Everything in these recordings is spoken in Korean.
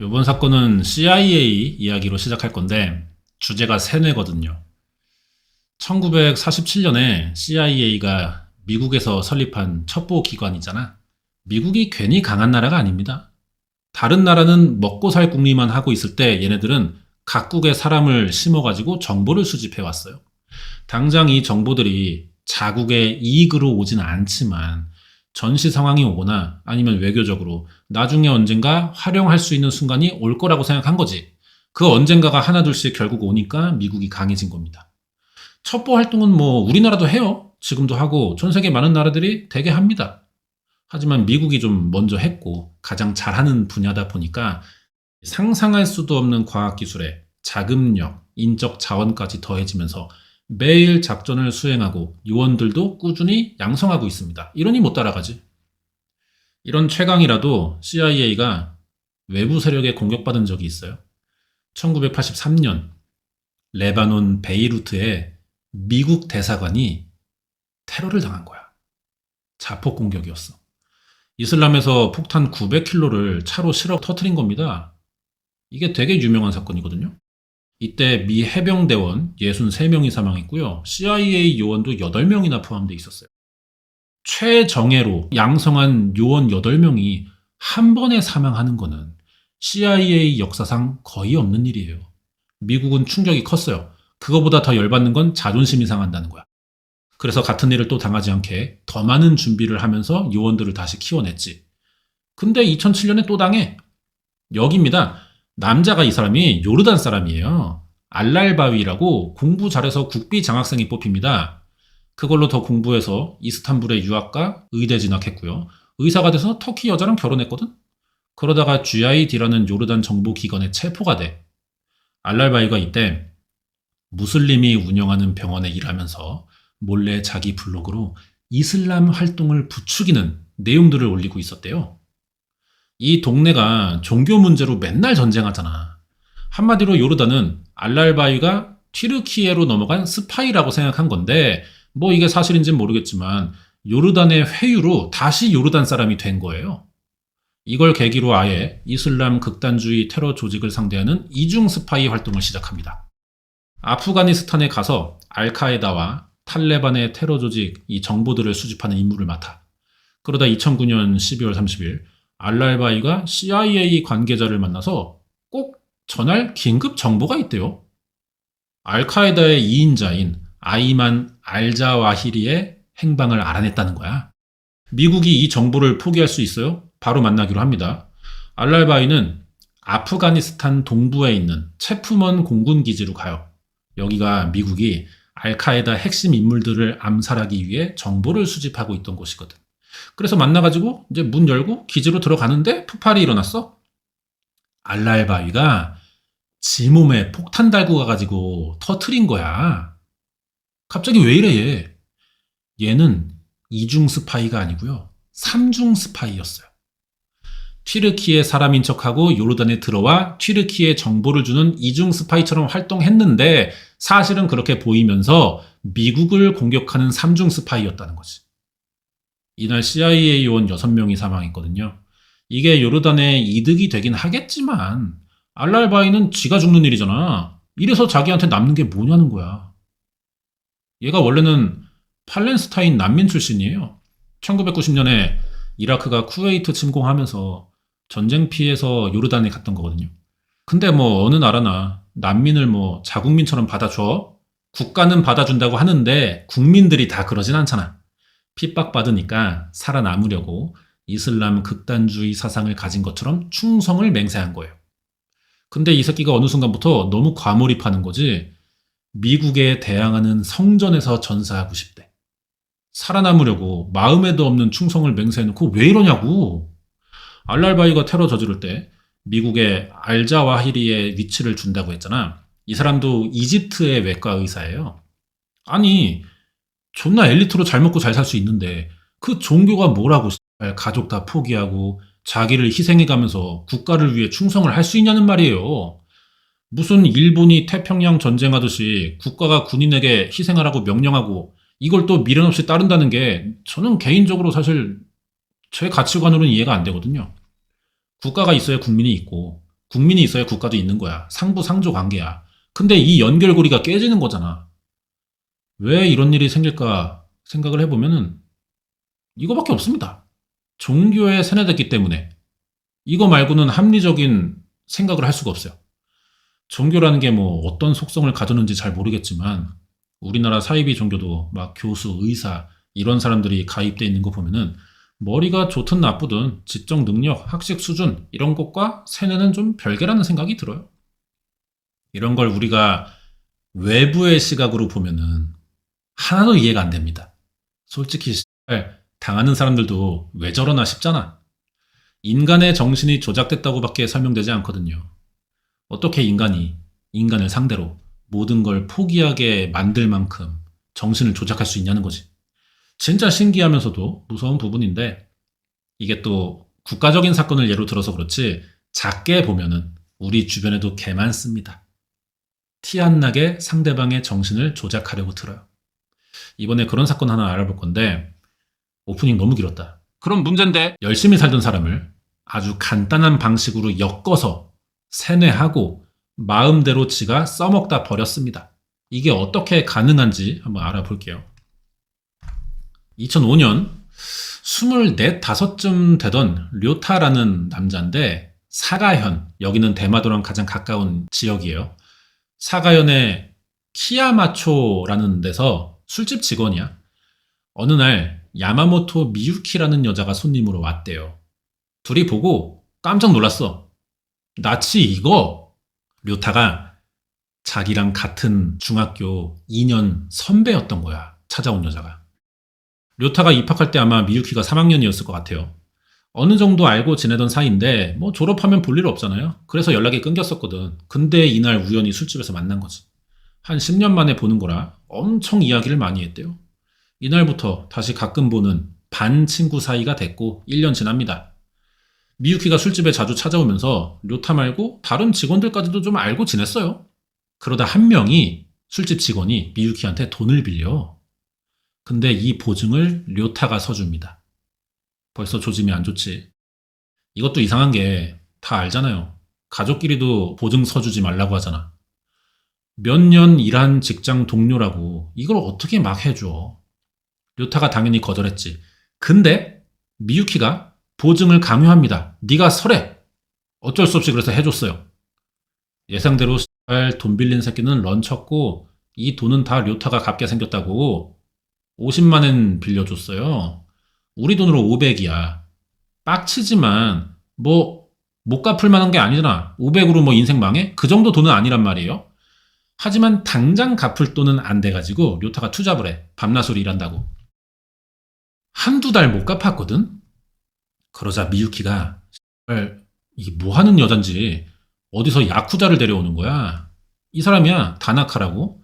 이번 사건은 CIA 이야기로 시작할 건데 주제가 세뇌거든요. 1947년에 CIA가 미국에서 설립한 첩보 기관이잖아. 미국이 괜히 강한 나라가 아닙니다. 다른 나라는 먹고 살 궁리만 하고 있을 때 얘네들은 각국의 사람을 심어가지고 정보를 수집해 왔어요. 당장 이 정보들이 자국의 이익으로 오진 않지만 전시 상황이 오거나 아니면 외교적으로 나중에 언젠가 활용할 수 있는 순간이 올 거라고 생각한 거지. 그 언젠가가 하나둘씩 결국 오니까 미국이 강해진 겁니다. 첩보 활동은 뭐 우리나라도 해요. 지금도 하고 전 세계 많은 나라들이 되게 합니다. 하지만 미국이 좀 먼저 했고 가장 잘하는 분야다 보니까 상상할 수도 없는 과학기술에 자금력, 인적 자원까지 더해지면서 매일 작전을 수행하고 요원들도 꾸준히 양성하고 있습니다. 이러니 못 따라가지. 이런 최강이라도 CIA가 외부 세력에 공격받은 적이 있어요. 1983년 레바논 베이루트에 미국 대사관이 테러를 당한 거야. 자폭 공격이었어. 이슬람에서 폭탄 900킬로를 차로 실어 터트린 겁니다. 이게 되게 유명한 사건이거든요. 이때 미 해병대원 63명이 사망했고요. CIA 요원도 8명이나 포함되어 있었어요. 최정예로 양성한 요원 8명이 한 번에 사망하는 거는 CIA 역사상 거의 없는 일이에요. 미국은 충격이 컸어요. 그거보다 더 열받는 건 자존심이 상한다는 거야. 그래서 같은 일을 또 당하지 않게 더 많은 준비를 하면서 요원들을 다시 키워냈지. 근데 2007년에 또 당해. 여기입니다. 남자가 이 사람이 요르단 사람이에요. 알랄바위라고 공부 잘해서 국비 장학생이 뽑힙니다. 그걸로 더 공부해서 이스탄불에 유학과 의대 진학했고요. 의사가 돼서 터키 여자랑 결혼했거든? 그러다가 GID라는 요르단 정보기관에 체포가 돼. 알랄바위가 이때 무슬림이 운영하는 병원에 일하면서 몰래 자기 블로그로 이슬람 활동을 부추기는 내용들을 올리고 있었대요. 이 동네가 종교 문제로 맨날 전쟁하잖아. 한마디로 요르단은 알랄바이가 튀르키예로 넘어간 스파이라고 생각한 건데 뭐 이게 사실인지는 모르겠지만 요르단의 회유로 다시 요르단 사람이 된 거예요. 이걸 계기로 아예 이슬람 극단주의 테러 조직을 상대하는 이중 스파이 활동을 시작합니다. 아프가니스탄에 가서 알카에다와 탈레반의 테러 조직 이 정보들을 수집하는 임무를 맡아. 그러다 2009년 12월 30일 알랄바이가 CIA 관계자를 만나서 꼭 전할 긴급 정보가 있대요. 알카에다의 2인자인 아이만 알자와히리의 행방을 알아냈다는 거야. 미국이 이 정보를 포기할 수 있어요? 바로 만나기로 합니다. 알랄바이는 아프가니스탄 동부에 있는 체프먼 공군 기지로 가요. 여기가 미국이 알카에다 핵심 인물들을 암살하기 위해 정보를 수집하고 있던 곳이거든. 그래서 만나가지고 이제 문 열고 기지로 들어가는데 폭발이 일어났어. 알랄바위가 지 몸에 폭탄 달고 가가지고 터트린 거야. 갑자기 왜 이래 얘? 얘는 이중 스파이가 아니고요. 삼중 스파이였어요. 튀르키예 사람인 척하고 요르단에 들어와 튀르키예 정보를 주는 이중 스파이처럼 활동했는데 사실은 그렇게 보이면서 미국을 공격하는 삼중 스파이였다는 거지. 이날 CIA 요원 6명이 사망했거든요. 이게 요르단에 이득이 되긴 하겠지만 알랄바이는 지가 죽는 일이잖아. 이래서 자기한테 남는 게 뭐냐는 거야. 얘가 원래는 팔렌스타인 난민 출신이에요. 1990년에 이라크가 쿠웨이트 침공하면서 전쟁 피해서 요르단에 갔던 거거든요. 근데 뭐 어느 나라나 난민을 뭐 자국민처럼 받아줘? 국가는 받아준다고 하는데 국민들이 다 그러진 않잖아. 핍박받으니까 살아남으려고 이슬람 극단주의 사상을 가진 것처럼 충성을 맹세한 거예요. 근데 이 새끼가 어느 순간부터 너무 과몰입하는 거지. 미국에 대항하는 성전에서 전사하고 싶대. 살아남으려고 마음에도 없는 충성을 맹세해놓고 왜 이러냐고. 알랄바이가 테러 저지를 때 미국의 알자와히리의 위치를 준다고 했잖아. 이 사람도 이집트의 외과 의사예요. 아니 존나 엘리트로 잘 먹고 잘 살 수 있는데 그 종교가 뭐라고 가족 다 포기하고 자기를 희생해가면서 국가를 위해 충성을 할 수 있냐는 말이에요. 무슨 일본이 태평양 전쟁하듯이 국가가 군인에게 희생하라고 명령하고 이걸 또 미련 없이 따른다는 게 저는 개인적으로 사실 제 가치관으로는 이해가 안 되거든요. 국가가 있어야 국민이 있고 국민이 있어야 국가도 있는 거야. 상부상조 관계야. 근데 이 연결고리가 깨지는 거잖아. 왜 이런 일이 생길까 생각을 해보면은 이거밖에 없습니다. 종교에 세뇌됐기 때문에. 이거 말고는 합리적인 생각을 할 수가 없어요. 종교라는 게 뭐 어떤 속성을 가졌는지 잘 모르겠지만 우리나라 사이비 종교도 막 교수, 의사 이런 사람들이 가입돼 있는 거 보면은 머리가 좋든 나쁘든 지적 능력, 학식 수준 이런 것과 세뇌는 좀 별개라는 생각이 들어요. 이런 걸 우리가 외부의 시각으로 보면은 하나도 이해가 안 됩니다. 솔직히 당하는 사람들도 왜 저러나 싶잖아. 인간의 정신이 조작됐다고밖에 설명되지 않거든요. 어떻게 인간이 인간을 상대로 모든 걸 포기하게 만들 만큼 정신을 조작할 수 있냐는 거지. 진짜 신기하면서도 무서운 부분인데 이게 또 국가적인 사건을 예로 들어서 그렇지 작게 보면은 우리 주변에도 개 많습니다. 티 안 나게 상대방의 정신을 조작하려고 들어요. 이번에 그런 사건 하나 알아볼 건데 오프닝 너무 길었다. 그럼 문제인데 열심히 살던 사람을 아주 간단한 방식으로 엮어서 세뇌하고 마음대로 지가 써먹다 버렸습니다. 이게 어떻게 가능한지 한번 알아볼게요. 2005년 24, 5쯤 되던 료타라는 남자인데 사가현, 여기는 대마도랑 가장 가까운 지역이에요. 사가현의 키야마초라는 데서 술집 직원이야. 어느 날 야마모토 미유키라는 여자가 손님으로 왔대요. 둘이 보고 깜짝 놀랐어. 나치 이거? 료타가 자기랑 같은 중학교 2년 선배였던 거야. 찾아온 여자가. 료타가 입학할 때 아마 미유키가 3학년이었을 것 같아요. 어느 정도 알고 지내던 사이인데 뭐 졸업하면 볼 일 없잖아요. 그래서 연락이 끊겼었거든. 근데 이날 우연히 술집에서 만난 거지. 한 10년 만에 보는 거라 엄청 이야기를 많이 했대요. 이날부터 다시 가끔 보는 반 친구 사이가 됐고 1년 지납니다. 미유키가 술집에 자주 찾아오면서 료타 말고 다른 직원들까지도 좀 알고 지냈어요. 그러다 한 명이 술집 직원이 미유키한테 돈을 빌려. 근데 이 보증을 료타가 서줍니다. 벌써 조짐이 안 좋지. 이것도 이상한 게 다 알잖아요. 가족끼리도 보증 서주지 말라고 하잖아. 몇 년 일한 직장 동료라고 이걸 어떻게 막 해줘. 료타가 당연히 거절했지. 근데 미유키가 보증을 강요합니다. 네가 서래. 어쩔 수 없이 그래서 해줬어요. 예상대로 돈 빌린 새끼는 런쳤고 이 돈은 다 료타가 갚게 생겼다고 50만 엔 빌려줬어요. 우리 돈으로 500이야. 빡치지만 뭐 못 갚을 만한 게 아니잖아. 500으로 뭐 인생 망해? 그 정도 돈은 아니란 말이에요. 하지만 당장 갚을 돈은 안 돼가지고 료타가 투잡을 해. 밤낮으로 일한다고. 한두 달 못 갚았거든? 그러자 미유키가 이게 뭐 하는 여잔지 어디서 야쿠자를 데려오는 거야. 이 사람이야. 다나카라고.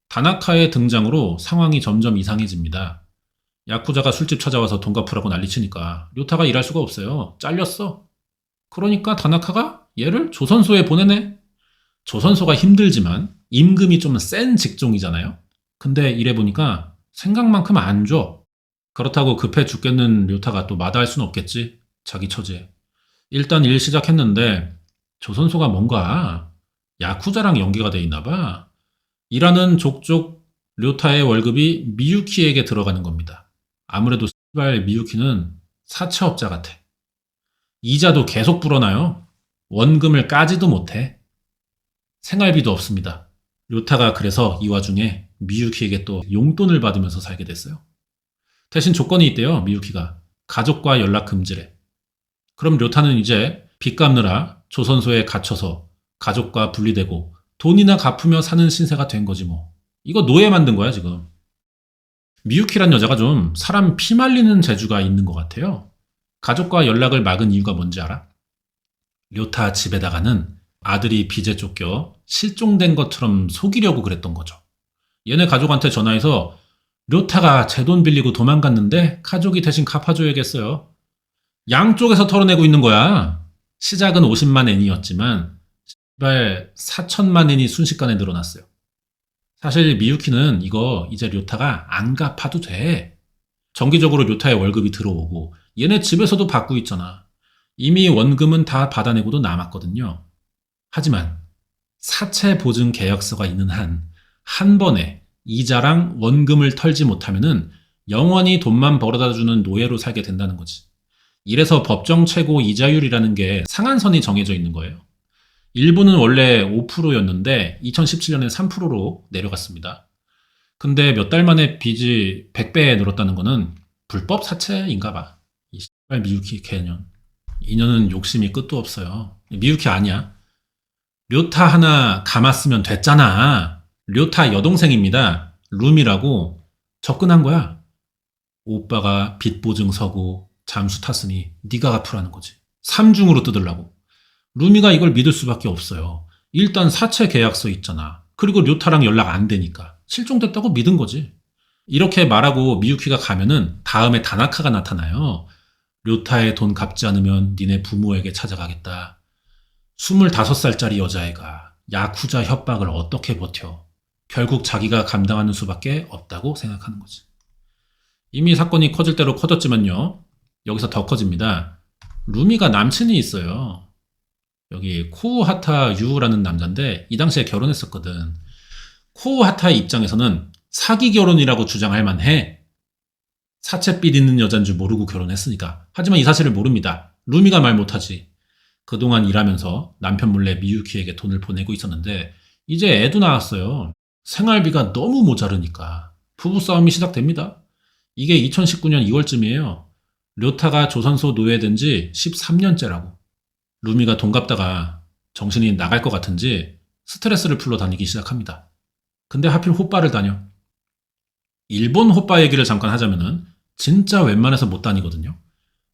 다나카의 등장으로 상황이 점점 이상해집니다. 야쿠자가 술집 찾아와서 돈 갚으라고 난리치니까 료타가 일할 수가 없어요. 잘렸어. 그러니까 다나카가 얘를 조선소에 보내네. 조선소가 힘들지만 임금이 좀 센 직종이잖아요. 근데 일해보니까 생각만큼 안 줘. 그렇다고 급해 죽겠는 료타가 또 마다할 순 없겠지. 자기 처지에. 일단 일 시작했는데 조선소가 뭔가 야쿠자랑 연계가 돼 있나 봐. 일하는 족족 료타의 월급이 미유키에게 들어가는 겁니다. 아무래도 씨발 미유키는 사채업자 같아. 이자도 계속 불어나요. 원금을 까지도 못해. 생활비도 없습니다. 료타가 그래서 이 와중에 미유키에게 또 용돈을 받으면서 살게 됐어요. 대신 조건이 있대요. 미유키가. 가족과 연락 금지래. 그럼 료타는 이제 빚 갚느라 조선소에 갇혀서 가족과 분리되고 돈이나 갚으며 사는 신세가 된 거지 뭐. 이거 노예 만든 거야 지금. 미유키란 여자가 좀 사람 피 말리는 재주가 있는 것 같아요. 가족과 연락을 막은 이유가 뭔지 알아? 료타 집에다가는 아들이 빚에 쫓겨 실종된 것처럼 속이려고 그랬던 거죠. 얘네 가족한테 전화해서 료타가 제 돈 빌리고 도망갔는데 가족이 대신 갚아줘야겠어요. 양쪽에서 털어내고 있는 거야. 시작은 50만 엔이었지만 제발 4천만 엔이 순식간에 늘어났어요. 사실 미유키는 이거 이제 료타가 안 갚아도 돼. 정기적으로 료타의 월급이 들어오고 얘네 집에서도 받고 있잖아. 이미 원금은 다 받아내고도 남았거든요. 하지만 사채 보증 계약서가 있는 한 번에 이자랑 원금을 털지 못하면은 영원히 돈만 벌어다 주는 노예로 살게 된다는 거지. 이래서 법정 최고 이자율이라는 게 상한선이 정해져 있는 거예요. 일부는 원래 5%였는데 2017년에 3%로 내려갔습니다. 근데 몇 달 만에 빚이 100배에 늘었다는 거는 불법 사채인가 봐. 이 씨발 미유키 개년. 이년은 욕심이 끝도 없어요. 미유키 아니야. 료타 하나 감았으면 됐잖아. 료타 여동생입니다. 룸이라고 접근한 거야. 오빠가 빚 보증 서고 잠수 탔으니 네가 갚으라는 거지. 삼중으로 뜯으려고. 루미가 이걸 믿을 수밖에 없어요. 일단 사채 계약서 있잖아. 그리고 료타랑 연락 안 되니까 실종됐다고 믿은 거지. 이렇게 말하고 미유키가 가면은 다음에 다나카가 나타나요. 료타의 돈 갚지 않으면 니네 부모에게 찾아가겠다. 25살짜리 여자애가 야쿠자 협박을 어떻게 버텨. 결국 자기가 감당하는 수밖에 없다고 생각하는 거지. 이미 사건이 커질 대로 커졌지만요. 여기서 더 커집니다. 루미가 남친이 있어요. 여기 코우하타 유라는 남자인데 이 당시에 결혼했었거든. 코우하타 입장에서는 사기 결혼이라고 주장할 만해. 사채빚 있는 여잔 줄 모르고 결혼했으니까. 하지만 이 사실을 모릅니다. 루미가 말 못하지. 그동안 일하면서 남편 몰래 미유키에게 돈을 보내고 있었는데 이제 애도 낳았어요. 생활비가 너무 모자르니까 부부싸움이 시작됩니다. 이게 2019년 2월쯤이에요. 료타가 조선소 노예된 지 13년째라고. 루미가 돈 갚다가 정신이 나갈 것 같은지 스트레스를 풀러 다니기 시작합니다. 근데 하필 호빠를 다녀. 일본 호빠 얘기를 잠깐 하자면은 진짜 웬만해서 못 다니거든요.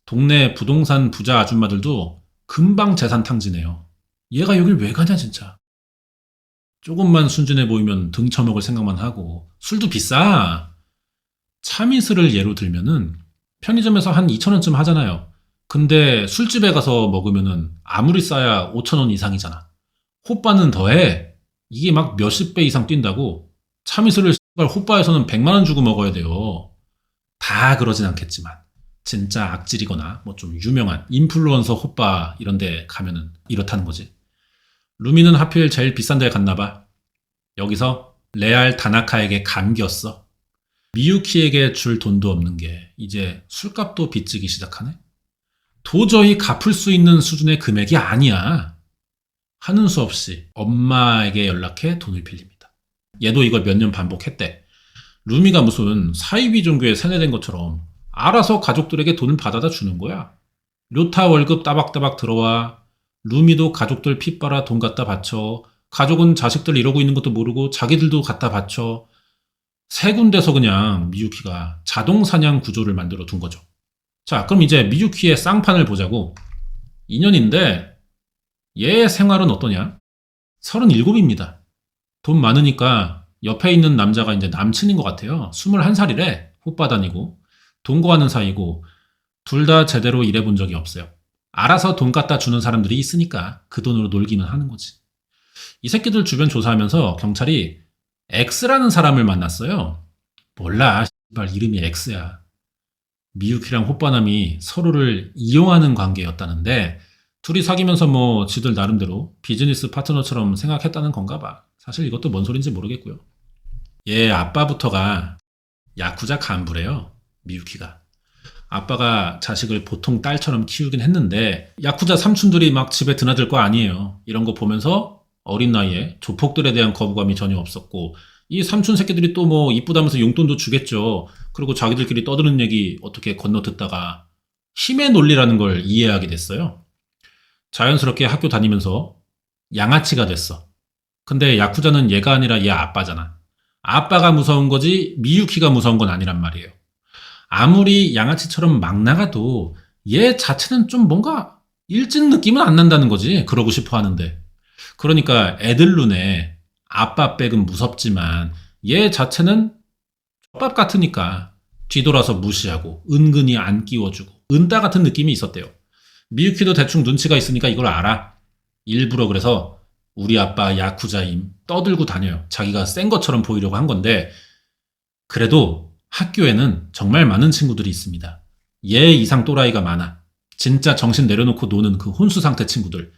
동네 부동산 부자 아줌마들도 금방 재산 탕진해요. 얘가 여길 왜 가냐 진짜. 조금만 순진해 보이면 등 처먹을 생각만 하고 술도 비싸. 참이슬을 예로 들면은 편의점에서 한 2,000원쯤 하잖아요. 근데 술집에 가서 먹으면은 아무리 싸야 5,000원 이상이잖아. 호빠는 더해. 이게 막 몇십 배 이상 뛴다고. 참이슬을 호빠에서는 100만 원 주고 먹어야 돼요. 다 그러진 않겠지만 진짜 악질이거나 뭐 좀 유명한 인플루언서 호빠 이런 데 가면은 이렇다는 거지. 루미는 하필 제일 비싼 데 갔나 봐. 여기서 레알 다나카에게 감겼어. 미유키에게 줄 돈도 없는 게 이제 술값도 빚지기 시작하네. 도저히 갚을 수 있는 수준의 금액이 아니야. 하는 수 없이 엄마에게 연락해 돈을 빌립니다. 얘도 이걸 몇 년 반복했대. 루미가 무슨 사이비 종교에 세뇌된 것처럼 알아서 가족들에게 돈을 받아다 주는 거야. 료타 월급 따박따박 들어와. 루미도 가족들 피 빨아 돈 갖다 바쳐. 가족은 자식들 이러고 있는 것도 모르고 자기들도 갖다 바쳐. 세 군데서 그냥 미유키가 자동 사냥 구조를 만들어 둔 거죠. 자, 그럼 이제 미유키의 쌍판을 보자고. 2년인데 얘의 생활은 어떠냐? 37입니다. 돈 많으니까 옆에 있는 남자가 이제 남친인 것 같아요. 21살이래. 호빠 다니고 동거하는 사이고 둘 다 제대로 일해본 적이 없어요. 알아서 돈 갖다 주는 사람들이 있으니까 그 돈으로 놀기는 하는 거지. 이 새끼들 주변 조사하면서 경찰이 X라는 사람을 만났어요. 몰라, 씨발 이름이 X야. 미유키랑 호빠남이 서로를 이용하는 관계였다는데 둘이 사귀면서 뭐 지들 나름대로 비즈니스 파트너처럼 생각했다는 건가 봐. 사실 이것도 뭔 소린지 모르겠고요. 얘 아빠부터가 야쿠자 간부래요. 미유키가. 아빠가 자식을 보통 딸처럼 키우긴 했는데 야쿠자 삼촌들이 막 집에 드나들 거 아니에요. 이런 거 보면서 어린 나이에 조폭들에 대한 거부감이 전혀 없었고 이 삼촌 새끼들이 또 뭐 이쁘다면서 용돈도 주겠죠. 그리고 자기들끼리 떠드는 얘기 어떻게 건너듣다가 힘의 논리라는 걸 이해하게 됐어요. 자연스럽게 학교 다니면서 양아치가 됐어. 근데 야쿠자는 얘가 아니라 얘 아빠잖아. 아빠가 무서운 거지 미유키가 무서운 건 아니란 말이에요. 아무리 양아치처럼 막 나가도 얘 자체는 좀 뭔가 일진 느낌은 안 난다는 거지. 그러고 싶어 하는데. 그러니까 애들 눈에 아빠 백은 무섭지만 얘 자체는 젖밥 같으니까 뒤돌아서 무시하고 은근히 안 끼워주고 은따 같은 느낌이 있었대요. 미유키도 대충 눈치가 있으니까 이걸 알아. 일부러 그래서 우리 아빠 야쿠자임 떠들고 다녀요. 자기가 센 것처럼 보이려고 한 건데 그래도 학교에는 정말 많은 친구들이 있습니다. 얘 이상 또라이가 많아. 진짜 정신 내려놓고 노는 그 혼수 상태 친구들.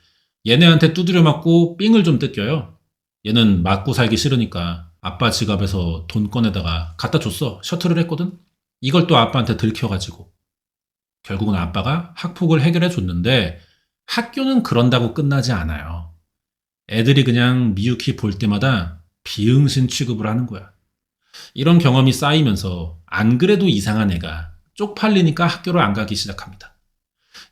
얘네한테 두드려 맞고 삥을 좀 뜯겨요. 얘는 맞고 살기 싫으니까 아빠 지갑에서 돈 꺼내다가 갖다 줬어. 셔틀을 했거든? 이걸 또 아빠한테 들켜가지고. 결국은 아빠가 학폭을 해결해 줬는데 학교는 그런다고 끝나지 않아요. 애들이 그냥 미유키 볼 때마다 비응신 취급을 하는 거야. 이런 경험이 쌓이면서 안 그래도 이상한 애가 쪽팔리니까 학교를 안 가기 시작합니다.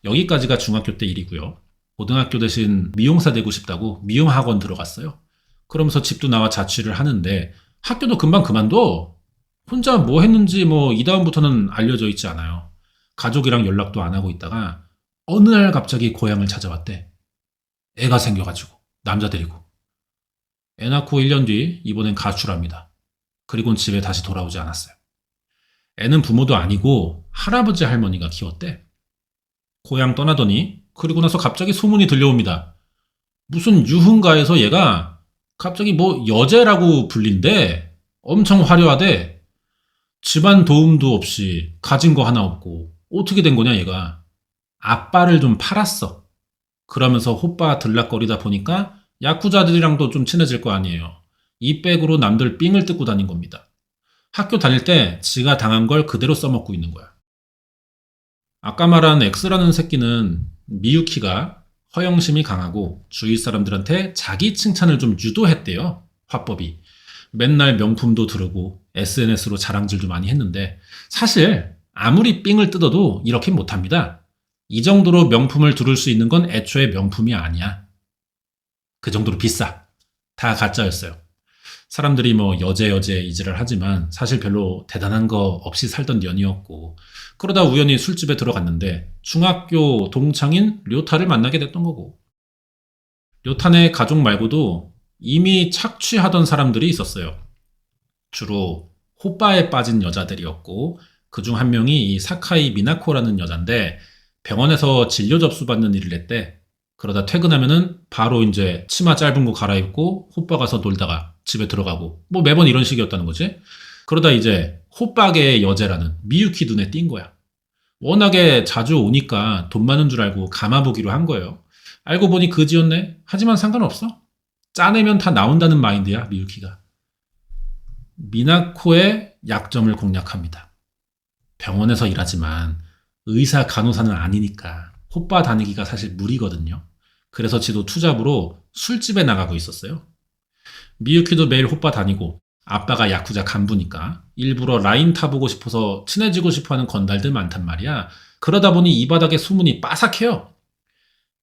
여기까지가 중학교 때 일이고요. 고등학교 대신 미용사 되고 싶다고 미용학원 들어갔어요. 그러면서 집도 나와 자취를 하는데 학교도 금방 그만둬. 혼자 뭐 했는지 이 다음부터는 알려져 있지 않아요. 가족이랑 연락도 안 하고 있다가 어느 날 갑자기 고향을 찾아왔대. 애가 생겨가지고 남자 데리고. 애 낳고 1년 뒤 이번엔 가출합니다. 그리고는 집에 다시 돌아오지 않았어요. 애는 부모도 아니고 할아버지 할머니가 키웠대. 고향 떠나더니 그리고 나서 갑자기 소문이 들려옵니다. 무슨 유흥가에서 얘가 갑자기 여제라고 불린대. 엄청 화려하대. 집안 도움도 없이 가진 거 하나 없고 어떻게 된 거냐 얘가. 아빠를 좀 팔았어. 그러면서 호빠 들락거리다 보니까 야쿠자들이랑도 좀 친해질 거 아니에요. 이 백으로 남들 삥을 뜯고 다닌 겁니다. 학교 다닐 때 지가 당한 걸 그대로 써먹고 있는 거야. 아까 말한 X라는 새끼는 미유키가 허영심이 강하고 주위 사람들한테 자기 칭찬을 좀 유도했대요. 화법이. 맨날 명품도 두르고 SNS로 자랑질도 많이 했는데 사실 아무리 삥을 뜯어도 이렇게 못합니다. 이 정도로 명품을 두를 수 있는 건 애초에 명품이 아니야. 그 정도로 비싸. 다 가짜였어요. 사람들이 여제 이지를 하지만 사실 별로 대단한 거 없이 살던 년이었고 그러다 우연히 술집에 들어갔는데 중학교 동창인 료타를 만나게 됐던 거고 료타네 가족 말고도 이미 착취하던 사람들이 있었어요. 주로 호빠에 빠진 여자들이었고 그중 한 명이 이 사카이 미나코라는 여잔데 병원에서 진료 접수받는 일을 했대. 그러다 퇴근하면은 바로 이제 치마 짧은 거 갈아입고 호빠 가서 놀다가 집에 들어가고 매번 이런 식이었다는 거지. 그러다 이제 호빠계의 여제라는 미유키 눈에 띈 거야. 워낙에 자주 오니까 돈 많은 줄 알고 감아보기로 한 거예요. 알고 보니 그지였네. 하지만 상관없어. 짜내면 다 나온다는 마인드야 미유키가. 미나코의 약점을 공략합니다. 병원에서 일하지만 의사 간호사는 아니니까 호빠 다니기가 사실 무리거든요. 그래서 지도 투잡으로 술집에 나가고 있었어요. 미유키도 매일 호빠 다니고 아빠가 야쿠자 간부니까 일부러 라인 타보고 싶어서 친해지고 싶어하는 건달들 많단 말이야. 그러다 보니 이 바닥에 소문이 빠삭해요.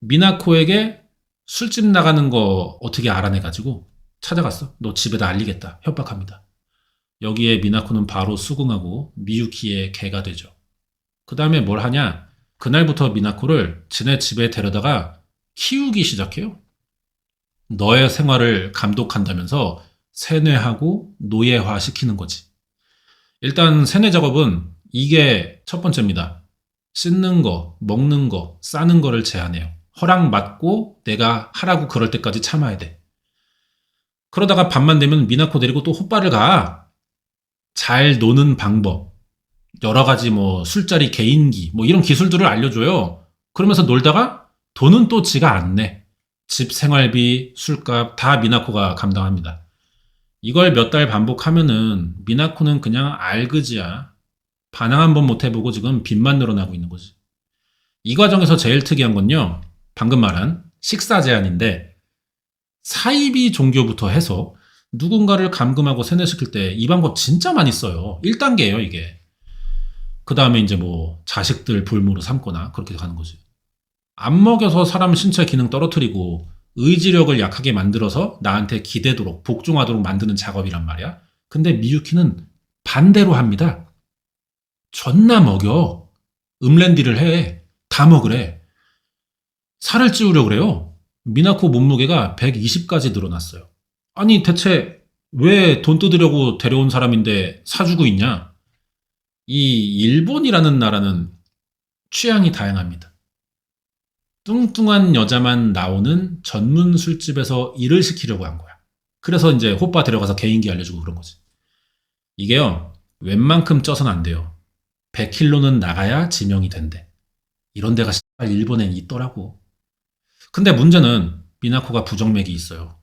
미나코에게 술집 나가는 거 어떻게 알아내가지고 찾아갔어. 너 집에다 알리겠다. 협박합니다. 여기에 미나코는 바로 수긍하고 미유키의 개가 되죠. 그 다음에 뭘 하냐? 그날부터 미나코를 지네 집에 데려다가 키우기 시작해요. 너의 생활을 감독한다면서 세뇌하고 노예화 시키는 거지. 일단 세뇌 작업은 이게 첫 번째입니다. 씻는 거, 먹는 거, 싸는 거를 제한해요. 허락 받고 내가 하라고 그럴 때까지 참아야 돼. 그러다가 밤만 되면 미나코 데리고 또 호빠를 가. 잘 노는 방법, 여러 가지 술자리 개인기 이런 기술들을 알려줘요. 그러면서 놀다가 돈은 또 지가 안 내. 집 생활비, 술값 다 미나코가 감당합니다. 이걸 몇 달 반복하면은 미나코는 그냥 알그지야. 반항 한번 못 해보고 지금 빚만 늘어나고 있는 거지. 이 과정에서 제일 특이한 건요. 방금 말한 식사 제한인데 사이비 종교부터 해서 누군가를 감금하고 세뇌시킬 때 이 방법 진짜 많이 써요. 1단계예요 이게. 그 다음에 이제 자식들 볼모로 삼거나 그렇게 가는 거지. 안 먹여서 사람 신체 기능 떨어뜨리고 의지력을 약하게 만들어서 나한테 기대도록 복종하도록 만드는 작업이란 말이야. 근데 미유키는 반대로 합니다. 존나 먹여. 음랜디를 해. 다 먹으래. 살을 찌우려고 그래요. 미나코 몸무게가 120까지 늘어났어요. 아니 대체 왜 돈 뜯으려고 데려온 사람인데 사주고 있냐? 이 일본이라는 나라는 취향이 다양합니다. 뚱뚱한 여자만 나오는 전문 술집에서 일을 시키려고 한 거야. 그래서 이제 호빠 데려가서 개인기 알려주고 그런 거지. 이게요, 웬만큼 쪄선 안 돼요. 100kg는 나가야 지명이 된대. 이런 데가 일본엔 있더라고. 근데 문제는 미나코가 부정맥이 있어요.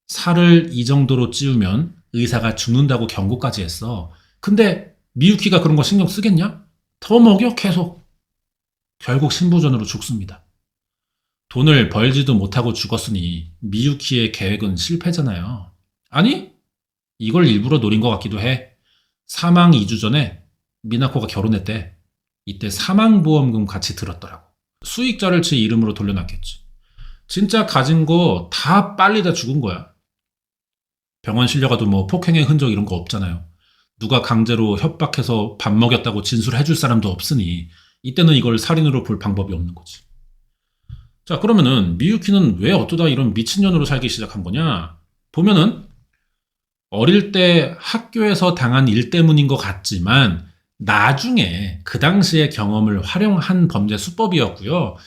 살을 이 정도로 찌우면 의사가 죽는다고 경고까지 했어. 근데 미유키가 그런 거 신경 쓰겠냐? 더 먹여 계속. 결국 신부전으로 죽습니다. 돈을 벌지도 못하고 죽었으니 미유키의 계획은 실패잖아요. 아니? 이걸 일부러 노린 것 같기도 해. 사망 2주 전에 미나코가 결혼했대. 이때 사망보험금 같이 들었더라고. 수익자를 제 이름으로 돌려놨겠지. 진짜 가진 거 다 빨리 다 죽은 거야. 병원 실려가도 뭐 폭행의 흔적 이런 거 없잖아요. 누가 강제로 협박해서 밥 먹였다고 진술해줄 사람도 없으니 이때는 이걸 살인으로 볼 방법이 없는 거지. 자, 그러면은 미유키는 왜 어쩌다 이런 미친년으로 살기 시작한 거냐? 보면은 어릴 때 학교에서 당한 일 때문인 것 같지만 나중에 그 당시의 경험을 활용한 범죄 수법이었고요.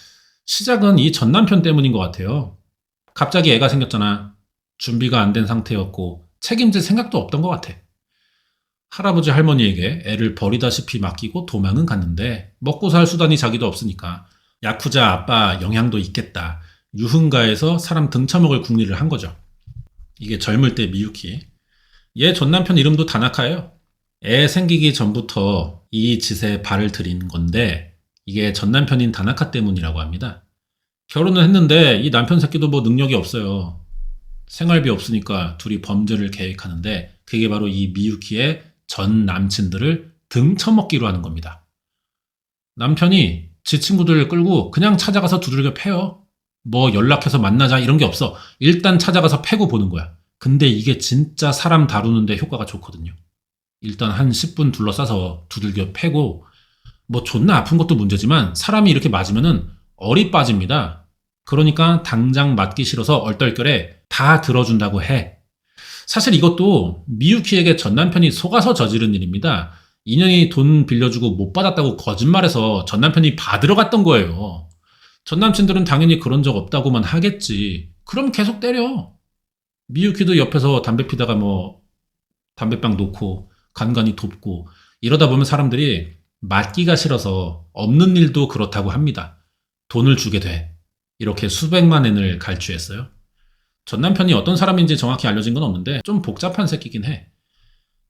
시작은 이 전 남편 때문인 것 같아요. 갑자기 애가 생겼잖아. 준비가 안 된 상태였고 책임질 생각도 없던 것 같아. 할아버지 할머니에게 애를 버리다시피 맡기고 도망은 갔는데 먹고 살 수단이 자기도 없으니까 야쿠자 아빠 영향도 있겠다. 유흥가에서 사람 등쳐먹을 궁리를 한 거죠. 이게 젊을 때 미유키. 얘 전 남편 이름도 다나카예요. 애 생기기 전부터 이 짓에 발을 들인 건데 이게 전 남편인 다나카 때문이라고 합니다. 결혼을 했는데 이 남편 새끼도 뭐 능력이 없어요. 생활비 없으니까 둘이 범죄를 계획하는데 그게 바로 이 미유키의 전 남친들을 등쳐먹기로 하는 겁니다. 남편이 지 친구들 끌고 그냥 찾아가서 두들겨 패요. 뭐 연락해서 만나자 이런 게 없어. 일단 찾아가서 패고 보는 거야. 근데 이게 진짜 사람 다루는데 효과가 좋거든요. 일단 한 10분 둘러싸서 두들겨 패고 뭐 존나 아픈 것도 문제지만 사람이 이렇게 맞으면은 얼이 빠집니다. 그러니까 당장 맞기 싫어서 얼떨결에 다 들어준다고 해. 사실 이것도 미유키에게 전 남편이 속아서 저지른 일입니다. 인연이 돈 빌려주고 못 받았다고 거짓말해서 전 남편이 받으러 갔던 거예요. 전 남친들은 당연히 그런 적 없다고만 하겠지. 그럼 계속 때려. 미유키도 옆에서 담배 피다가 뭐 담배빵 놓고 간간히 돕고 이러다 보면 사람들이 맞기가 싫어서 없는 일도 그렇다고 합니다. 돈을 주게 돼. 이렇게 수백만 엔을 갈취했어요. 전 남편이 어떤 사람인지 정확히 알려진 건 없는데 좀 복잡한 새끼긴 해.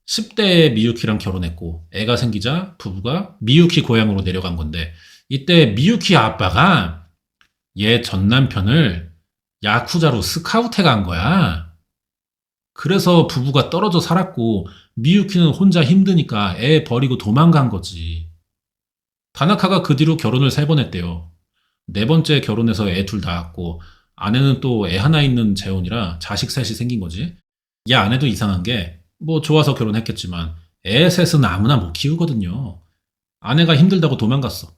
10대에 미유키랑 결혼했고 애가 생기자 부부가 미유키 고향으로 내려간 건데 이때 미유키 아빠가 얘 전 남편을 야쿠자로 스카우트해 간 거야. 그래서 부부가 떨어져 살았고 미유키는 혼자 힘드니까 애 버리고 도망간 거지. 다나카가 그 뒤로 결혼을 3번 했대요. 4번째 결혼해서 애 둘 낳았고 아내는 또 애 하나 있는 재혼이라 자식 셋이 생긴 거지. 얘 아내도 이상한 게 뭐 좋아서 결혼했겠지만 애 셋은 아무나 못 키우거든요. 아내가 힘들다고 도망갔어.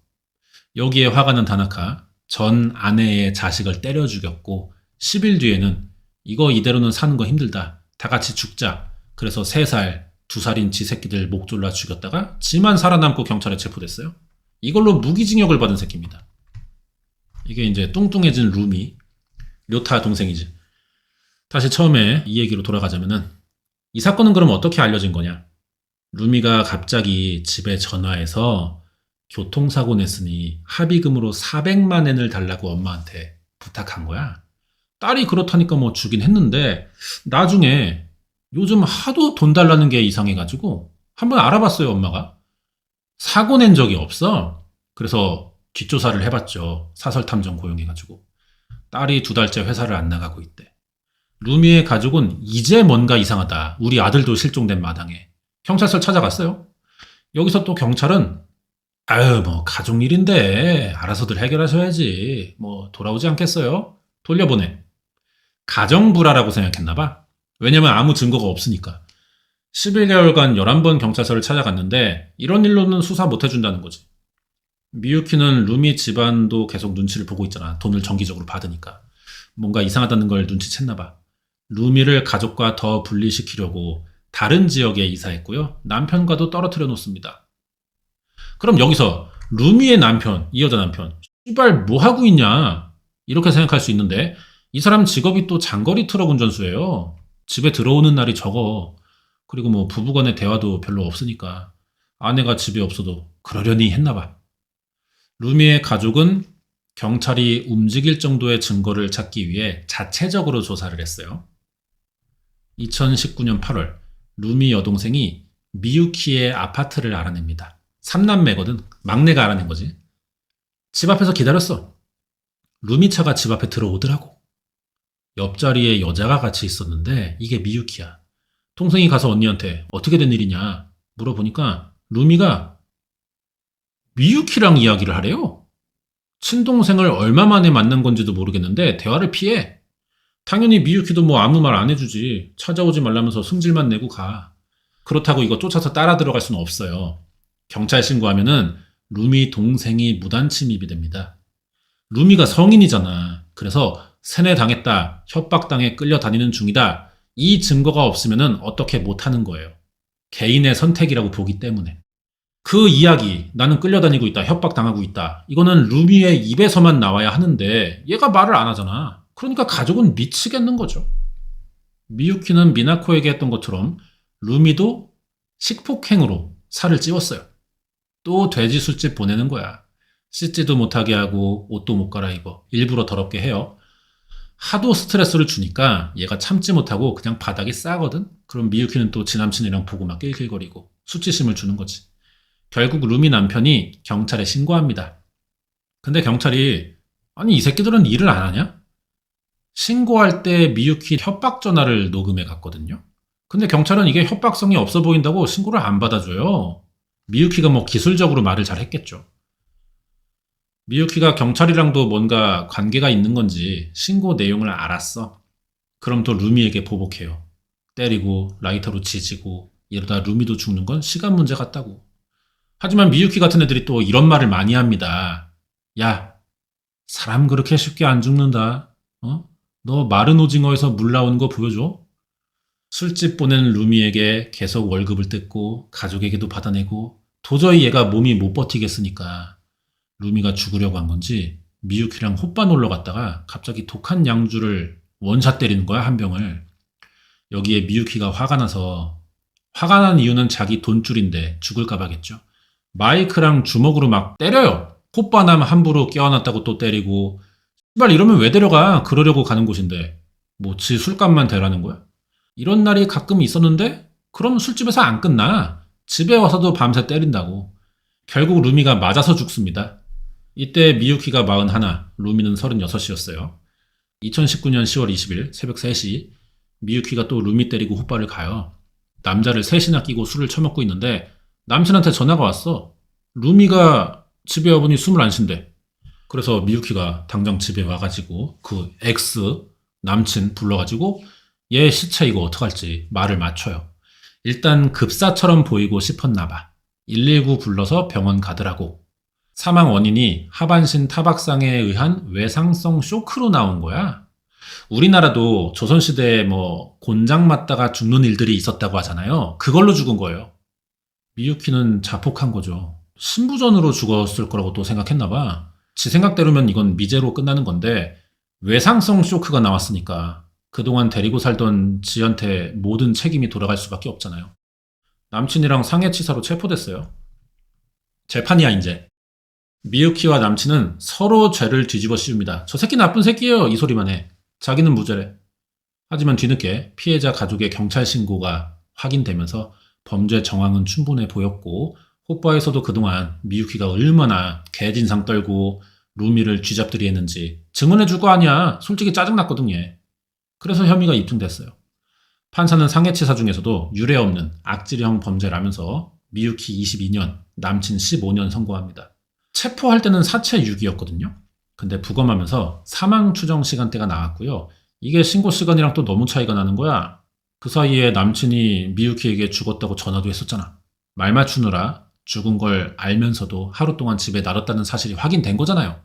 여기에 화가 난 다나카 전 아내의 자식을 때려 죽였고 10일 뒤에는 이거 이대로는 사는 거 힘들다. 다 같이 죽자. 그래서 3살, 2살인 지 새끼들 목 졸라 죽였다가 지만 살아남고 경찰에 체포됐어요. 이걸로 무기징역을 받은 새끼입니다. 이게 이제 뚱뚱해진 루미, 료타 동생이지. 다시 처음에 이 얘기로 돌아가자면은 이 사건은 그럼 어떻게 알려진 거냐? 루미가 갑자기 집에 전화해서 교통사고 냈으니 합의금으로 400만 엔을 달라고 엄마한테 부탁한 거야. 딸이 그렇다니까 뭐 주긴 했는데 나중에 요즘 하도 돈 달라는 게 이상해가지고 한번 알아봤어요, 엄마가. 사고 낸 적이 없어. 그래서 뒷조사를 해봤죠. 사설탐정 고용해가지고. 딸이 2달째 회사를 안 나가고 있대. 루미의 가족은 이제 뭔가 이상하다. 우리 아들도 실종된 마당에. 경찰서 찾아갔어요. 여기서 또 경찰은 아유 뭐 가족 일인데 알아서들 해결하셔야지. 뭐 돌아오지 않겠어요? 돌려보내. 가정불화라고 생각했나봐. 왜냐면 아무 증거가 없으니까. 11개월간 11번 경찰서를 찾아갔는데 이런 일로는 수사 못 해준다는 거지. 미유키는 루미 집안도 계속 눈치를 보고 있잖아. 돈을 정기적으로 받으니까. 뭔가 이상하다는 걸 눈치챘나봐. 루미를 가족과 더 분리시키려고 다른 지역에 이사했고요. 남편과도 떨어뜨려 놓습니다. 그럼 여기서 루미의 남편, 이 여자 남편, 씨발 뭐 하고 있냐? 이렇게 생각할 수 있는데 이 사람 직업이 또 장거리 트럭 운전수예요. 집에 들어오는 날이 적어. 그리고 뭐 부부간의 대화도 별로 없으니까 아내가 집에 없어도 그러려니 했나봐. 루미의 가족은 경찰이 움직일 정도의 증거를 찾기 위해 자체적으로 조사를 했어요. 2019년 8월, 루미 여동생이 미유키의 아파트를 알아냅니다. 3남매거든. 막내가 알아낸 거지. 집 앞에서 기다렸어. 루미 차가 집 앞에 들어오더라고. 옆자리에 여자가 같이 있었는데 이게 미유키야. 동생이 가서 언니한테 어떻게 된 일이냐 물어보니까 루미가 미유키랑 이야기를 하래요. 친동생을 얼마 만에 만난 건지도 모르겠는데 대화를 피해. 당연히 미유키도 뭐 아무 말 안 해주지. 찾아오지 말라면서 승질만 내고 가. 그렇다고 이거 쫓아서 따라 들어갈 수는 없어요. 경찰 신고하면은 루미 동생이 무단 침입이 됩니다. 루미가 성인이잖아. 그래서 세뇌당했다, 협박당해 끌려다니는 중이다. 이 증거가 없으면은 어떻게 못하는 거예요. 개인의 선택이라고 보기 때문에. 그 이야기, 나는 끌려다니고 있다, 협박당하고 있다. 이거는 루미의 입에서만 나와야 하는데 얘가 말을 안 하잖아. 그러니까 가족은 미치겠는 거죠. 미유키는 미나코에게 했던 것처럼 루미도 식폭행으로 살을 찌웠어요. 또 돼지 술집 보내는 거야. 씻지도 못하게 하고 옷도 못 갈아입어. 일부러 더럽게 해요. 하도 스트레스를 주니까 얘가 참지 못하고 그냥 바닥에 싸거든? 그럼 미유키는 또 지남친이랑 보고 막 낄낄거리고 수치심을 주는 거지. 결국 루미 남편이 경찰에 신고합니다. 근데 경찰이 아니 이 새끼들은 일을 안 하냐? 신고할 때 미유키 협박 전화를 녹음해 갔거든요. 근데 경찰은 이게 협박성이 없어 보인다고 신고를 안 받아줘요. 미유키가 뭐 기술적으로 말을 잘 했겠죠. 미유키가 경찰이랑도 뭔가 관계가 있는 건지 신고 내용을 알았어. 그럼 또 루미에게 보복해요. 때리고 라이터로 지지고 이러다 루미도 죽는 건 시간 문제 같다고. 하지만 미유키 같은 애들이 또 이런 말을 많이 합니다. 야, 사람 그렇게 쉽게 안 죽는다. 너 마른 오징어에서 물 나오는 거 보여줘? 술집 보낸 루미에게 계속 월급을 뜯고 가족에게도 받아내고 도저히 얘가 몸이 못 버티겠으니까 루미가 죽으려고 한 건지 미유키랑 호빠 놀러 갔다가 갑자기 독한 양주를 원샷 때리는 거야, 한 병을. 여기에 미유키가 화가 나서, 화가 난 이유는 자기 돈줄인데 죽을까봐겠죠. 마이크랑 주먹으로 막 때려요. 호빠남 함부로 껴안았다고 또 때리고. 씨발 이러면 왜 데려가? 그러려고 가는 곳인데 뭐 지 술값만 대라는 거야? 이런 날이 가끔 있었는데 그럼 술집에서 안 끝나. 집에 와서도 밤새 때린다고. 결국 루미가 맞아서 죽습니다. 이때 미유키가 41, 루미는 36이었어요. 2019년 10월 20일 새벽 3시 미유키가 또 루미 때리고 호빠를 가요. 남자를 셋이나 끼고 술을 처먹고 있는데 남친한테 전화가 왔어. 루미가 집에 와보니 숨을 안 쉰대. 그래서 미유키가 당장 집에 와가지고 그 X 남친 불러가지고 얘 시체 이거 어떡할지 말을 맞춰요. 일단 급사처럼 보이고 싶었나봐. 119 불러서 병원 가더라고. 사망 원인이 하반신 타박상에 의한 외상성 쇼크로 나온 거야. 우리나라도 조선시대에 뭐 곤장 맞다가 죽는 일들이 있었다고 하잖아요. 그걸로 죽은 거예요. 미유키는 자폭한 거죠. 신부전으로 죽었을 거라고 또 생각했나 봐. 지 생각대로면 이건 미제로 끝나는 건데 외상성 쇼크가 나왔으니까 그동안 데리고 살던 지한테 모든 책임이 돌아갈 수밖에 없잖아요. 남친이랑 상해치사로 체포됐어요. 재판이야 이제. 미유키와 남친은 서로 죄를 뒤집어 씌웁니다. 저 새끼 나쁜 새끼예요. 이 소리만 해. 자기는 무죄래. 하지만 뒤늦게 피해자 가족의 경찰 신고가 확인되면서 범죄 정황은 충분해 보였고 호빠에서도 그동안 미유키가 얼마나 개진상 떨고 루미를 쥐잡들이 했는지 증언해줄 거 아니야. 솔직히 짜증났거든 얘. 그래서 혐의가 입증됐어요. 판사는 상해치사 중에서도 유례없는 악질형 범죄라면서 미유키 22년, 남친 15년 선고합니다. 체포할 때는 사체 유기였거든요. 근데 부검하면서 사망 추정 시간대가 나왔고요. 이게 신고 시간이랑 또 너무 차이가 나는 거야. 그 사이에 남친이 미유키에게 죽었다고 전화도 했었잖아. 말 맞추느라 죽은 걸 알면서도 하루 동안 집에 놔뒀다는 사실이 확인된 거잖아요.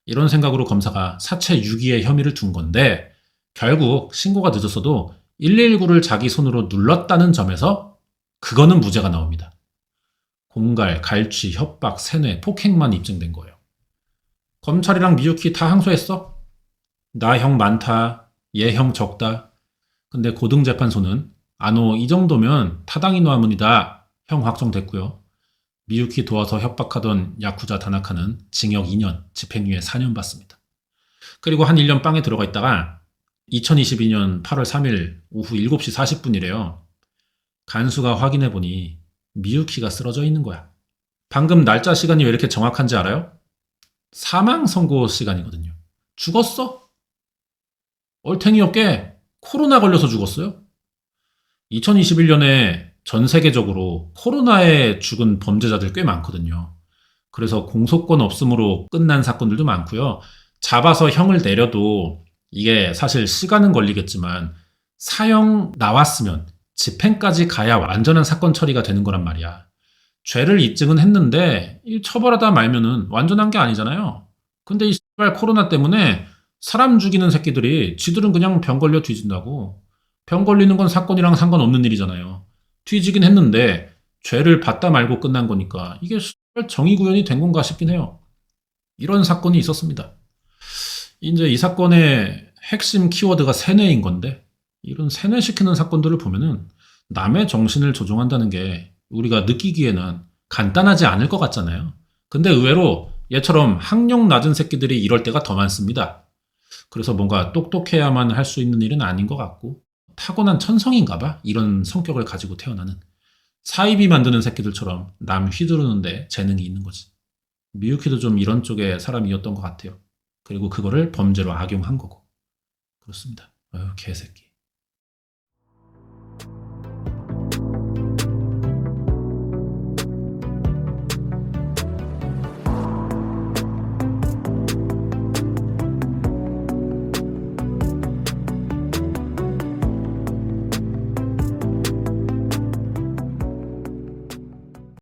이런 생각으로 검사가 사체 유기의 혐의를 둔 건데 결국 신고가 늦었어도 119를 자기 손으로 눌렀다는 점에서 그거는 무죄가 나옵니다. 공갈, 갈취, 협박, 세뇌, 폭행만 입증된 거예요. 검찰이랑 미유키 다 항소했어? 나 형 많다, 얘 형 적다. 근데 고등재판소는 이 정도면 타당인화문이다. 형 확정됐고요. 미유키 도와서 협박하던 야쿠자 다나카는 징역 2년, 집행유예 4년 받습니다. 그리고 한 1년 빵에 들어가 있다가 2022년 8월 3일 오후 7시 40분이래요. 간수가 확인해보니 미유키가 쓰러져 있는 거야. 방금 날짜 시간이 왜 이렇게 정확한지 알아요? 사망 선고 시간이거든요. 죽었어? 얼탱이 없게 코로나 걸려서 죽었어요. 2021년에 전 세계적으로 코로나에 죽은 범죄자들 꽤 많거든요. 그래서 공소권 없음으로 끝난 사건들도 많고요. 잡아서 형을 내려도 이게 사실 시간은 걸리겠지만 사형 나왔으면 집행까지 가야 완전한 사건 처리가 되는 거란 말이야. 죄를 입증은 했는데 이 처벌하다 말면은 완전한 게 아니잖아요. 근데 이 씨발 코로나 때문에 사람 죽이는 새끼들이 지들은 그냥 병 걸려 뒤진다고. 병 걸리는 건 사건이랑 상관없는 일이잖아요. 뒤지긴 했는데 죄를 받다 말고 끝난 거니까 이게 씨발 정의 구현이 된 건가 싶긴 해요. 이런 사건이 있었습니다. 이제 이 사건의 핵심 키워드가 세뇌인 건데 이런 세뇌시키는 사건들을 보면은 남의 정신을 조종한다는 게 우리가 느끼기에는 간단하지 않을 것 같잖아요. 근데 의외로 얘처럼 학력 낮은 새끼들이 이럴 때가 더 많습니다. 그래서 뭔가 똑똑해야만 할 수 있는 일은 아닌 것 같고 타고난 천성인가 봐. 이런 성격을 가지고 태어나는 사이비 만드는 새끼들처럼 남 휘두르는데 재능이 있는 거지. 미유키도 좀 이런 쪽의 사람이었던 것 같아요. 그리고 그거를 범죄로 악용한 거고. 그렇습니다. 아유, 개새끼.